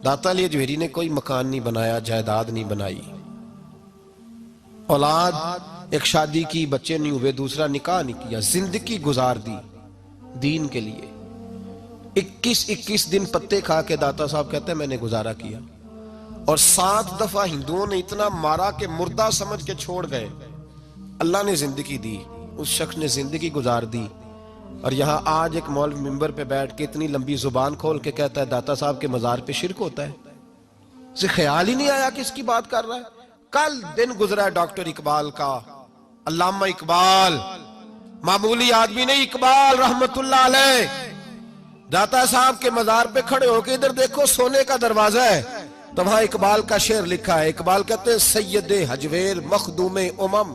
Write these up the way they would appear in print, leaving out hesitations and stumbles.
दाता अली अजमेरी ने कोई मकान नहीं बनाया, जायदाद नहीं बनाई, औलाद एक शादी की, बच्चे नहीं हुए, दूसरा निकाह नहीं किया, जिंदगी गुजार दी दीन के लिए। 21-21 दिन पत्ते खा के दाता साहब कहते हैं मैंने गुजारा किया। और 7 दफा हिंदुओं ने इतना मारा कि मुर्दा समझ के छोड़ गए। अल्लाह ने जिंदगी दी, उस शख्स ने जिंदगी गुजार दी। और यहाँ आज एक मौलवी मिंबर पे बैठ के इतनी लंबी जुबान खोल के कहता है दाता साहब के मजार पे शिरक होता है। उसे ख्याल ही नहीं आया कि इसकी बात कर रहा है। कल दिन गुजरा है डॉक्टर इकबाल का, अल्लामा इकबाल, मामूली आदमी नहीं, इकबाल रहमतुल्लाह अलैह। दाता साहब के मजार पे खड़े होके इधर देखो, सोने का दरवाजा है, तो वहां इकबाल का शेर लिखा है। इकबाल कहते हैं सैयदे हजवेर मखदूमे उमम,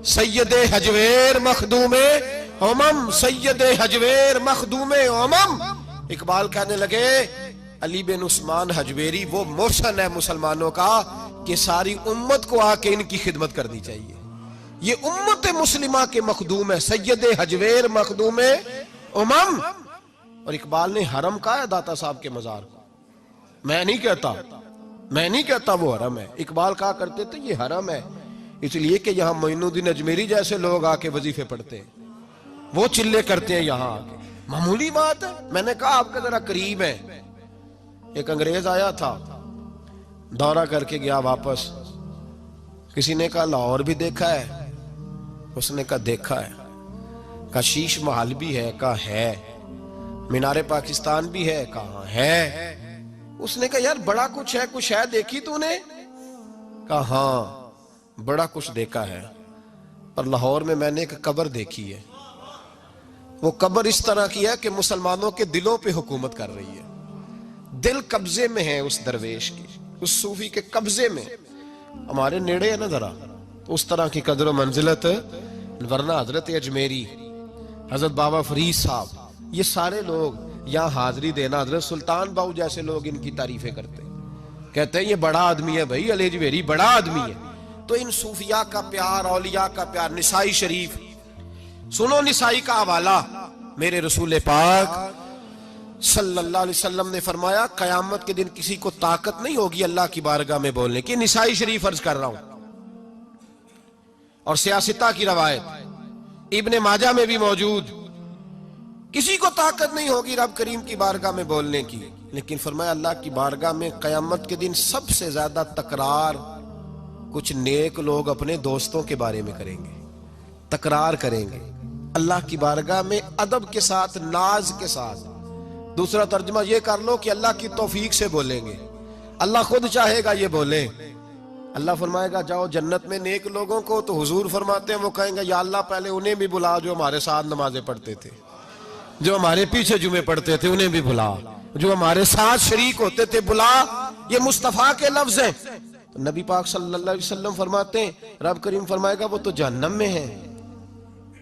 सैयदे हजवेर मखदूमे उमम, सैयदे हजवेर मखदूमे उमम। इकबाल कहने लगे अली बिन उस्मान हजवेरी वो मोशन है मुसलमानों का कि सारी उम्मत को आके इनकी खिदमत करनी चाहिए। ये उम्मत मुस्लिमा के मखदूम है, सैयदे हजवेर मखदूमे उमम। और इकबाल ने हरम कहा है दाता साहब के मजार को। मैं नहीं कहता वो हरम है। इकबाल कहा करते थे ये हरम है, इसलिए कि यहाँ मोइनुद्दीन अजमेरी जैसे लोग आके वजीफे पढ़ते हैं, वो चिल्ले करते हैं यहाँ आके। मामूली बात है। मैंने कहा आपके जरा करीब है। एक अंग्रेज आया था, दौरा करके गया वापस। किसी ने कहा लाहौर भी देखा है? उसने कहा देखा है। कहा शीश महल भी है? कहा है। मीनारे पाकिस्तान भी है? कहा है। उसने कहा यार बड़ा कुछ है, कुछ है देखी तूने? कहा हाँ बड़ा कुछ देखा है, पर लाहौर में मैंने एक कब्र देखी है। वो कब्र इस तरह की है कि मुसलमानों के दिलों पे हुकूमत कर रही है। दिल कब्जे में है उस दरवेश की, उस सूफी के कब्जे में। हमारे नेड़े है ना जरा, तो उस तरह की कदर मंजिलत। वरना हजरत अजमेरी, हजरत बाबा फरीद साहब, ये सारे लोग यहाँ हाजिरी देना, हजरत सुल्तान बाहू जैसे लोग इनकी तारीफें करते हैं, कहते हैं ये बड़ा आदमी है भाई, अली अजमेरी बड़ा आदमी है। तो इन सूफिया का प्यार, औलिया का प्यार। निसाई शरीफ सुनो, निसाई का हवाला। मेरे रसूल पाक सल्लल्लाहु अलैहि वसल्लम ने फरमाया कयामत के दिन किसी को ताकत नहीं होगी अल्लाह की बारगाह में बोलने की। निसाई शरीफ अर्ज कर रहा हूं। और सियासता की रवायत इब्ने माजा में भी मौजूद, किसी को ताकत नहीं होगी रब करीम की बारगाह में बोलने की। लेकिन फरमाया अल्लाह की बारगाह में कयामत के दिन सबसे ज्यादा तकरार कुछ नेक लोग अपने दोस्तों के बारे में करेंगे, तकरार करेंगे अल्लाह की बारगाह में अदब के साथ, नाज के साथ। दूसरा तर्जुमा ये कर लो कि अल्लाह की तौफीक से बोलेंगे, अल्लाह खुद चाहेगा ये बोले। अल्लाह फरमाएगा जाओ जन्नत में नेक लोगों को, तो हुजूर फरमाते हैं वो कहेंगे या अल्लाह पहले उन्हें भी बुला जो हमारे साथ नमाजें पढ़ते थे, जो हमारे पीछे जुमे पढ़ते थे उन्हें भी बुला, जो हमारे साथ शरीक होते थे बुला। ये मुस्तफा के लफ्ज हैं। तो नबी पाक सल्लल्लाहु अलैहि वसल्लम फरमाते हैं रब करीम फरमाएगा वो तो जहन्नम में है,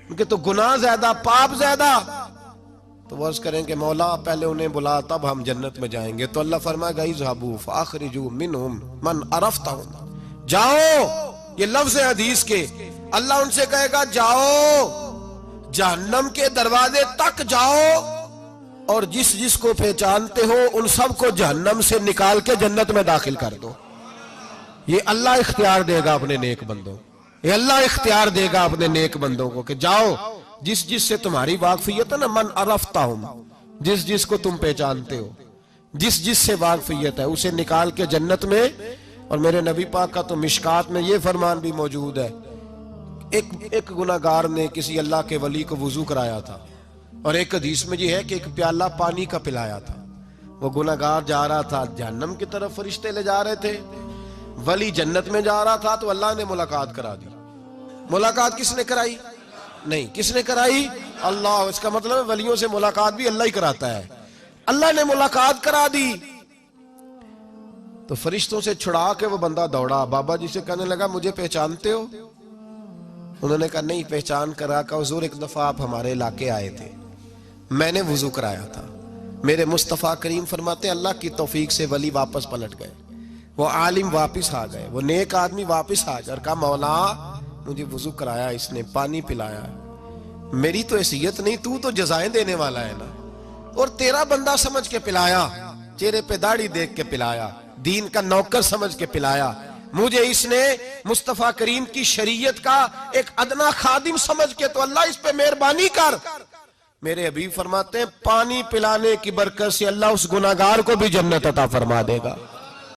उनके तो गुनाह ज्यादा, पाप ज्यादा। तो वर्ष करेंगे मौला पहले उन्हें बुला तब हम जन्नत में जाएंगे। तो अल्लाह फरमाएगा इज़हाबू फ़अख़रिजू मिनहुम मन अरफ़तहुम, जाओ। ये लफ्ज़ है हदीस के। अल्लाह उनसे कहेगा जाओ जहन्नम के दरवाजे तक जाओ, और जिस जिसको पहचानते हो उन सबको जहन्नम से निकाल के जन्नत में दाखिल कर दो। ये अल्लाह इख्तियार देगा अपने नेक बंदों, ये अल्लाह इख्तियार देगा अपने नेक बंदों को कि जाओ जिस जिस से तुम्हारी वाकफियत है ना, मन अरफ़तहुम, जिस जिस को तुम पहचानते हो, जिस जिस से वाकफियत है उसे निकाल के जन्नत में। और मेरे नबी पाक का तो मिशकात में ये फरमान भी मौजूद है, एक गुनाहगार ने किसी अल्लाह के वली को वुजू कराया था, और एक हदीस में ये है कि एक प्याला पानी का पिलाया था। वो गुनाहगार जा रहा था जहन्नम की तरफ, फरिश्ते ले जा रहे थे, वली जन्नत में जा रहा था, तो अल्लाह ने मुलाकात करा दी। मुलाकात किसने कराई? नहीं, किसने कराई? अल्लाह। इसका मतलब है वलियों से मुलाकात भी अल्लाह ही कराता है। अल्लाह ने मुलाकात करा दी। तो फरिश्तों से छुड़ा के वो बंदा दौड़ा, बाबा जी से कहने लगा मुझे पहचानते हो? उन्होंने कहा नहीं। पहचान करा का हुजूर एक दफा आप हमारे इलाके आए थे, मैंने वुजू कराया था। मेरे मुस्तफा करीम फरमाते अल्लाह की तौफीक से वली वापस पलट गए, वो आलिम वापस आ गए, वो नेक आदमी वापस आ गए और कहा मौला मुझे वुजू कराया इसने, पानी पिलाया, मेरी तो हैसियत नहीं, तू तो जजाएं देने वाला है ना, और तेरा बंदा समझ के पिलाया। चेहरे पे दाढ़ी देख के पिलाया, दीन का नौकर समझ के पिलाया, मुझे इसने मुस्तफा करीम की शरीयत का एक अदना खादिम समझ के, तो अल्लाह इस पे मेहरबानी कर। मेरे हबीब फरमाते हैं पानी पिलाने की बरकत से अल्लाह उस गुनाहगार को भी जन्नत अता फरमा देगा।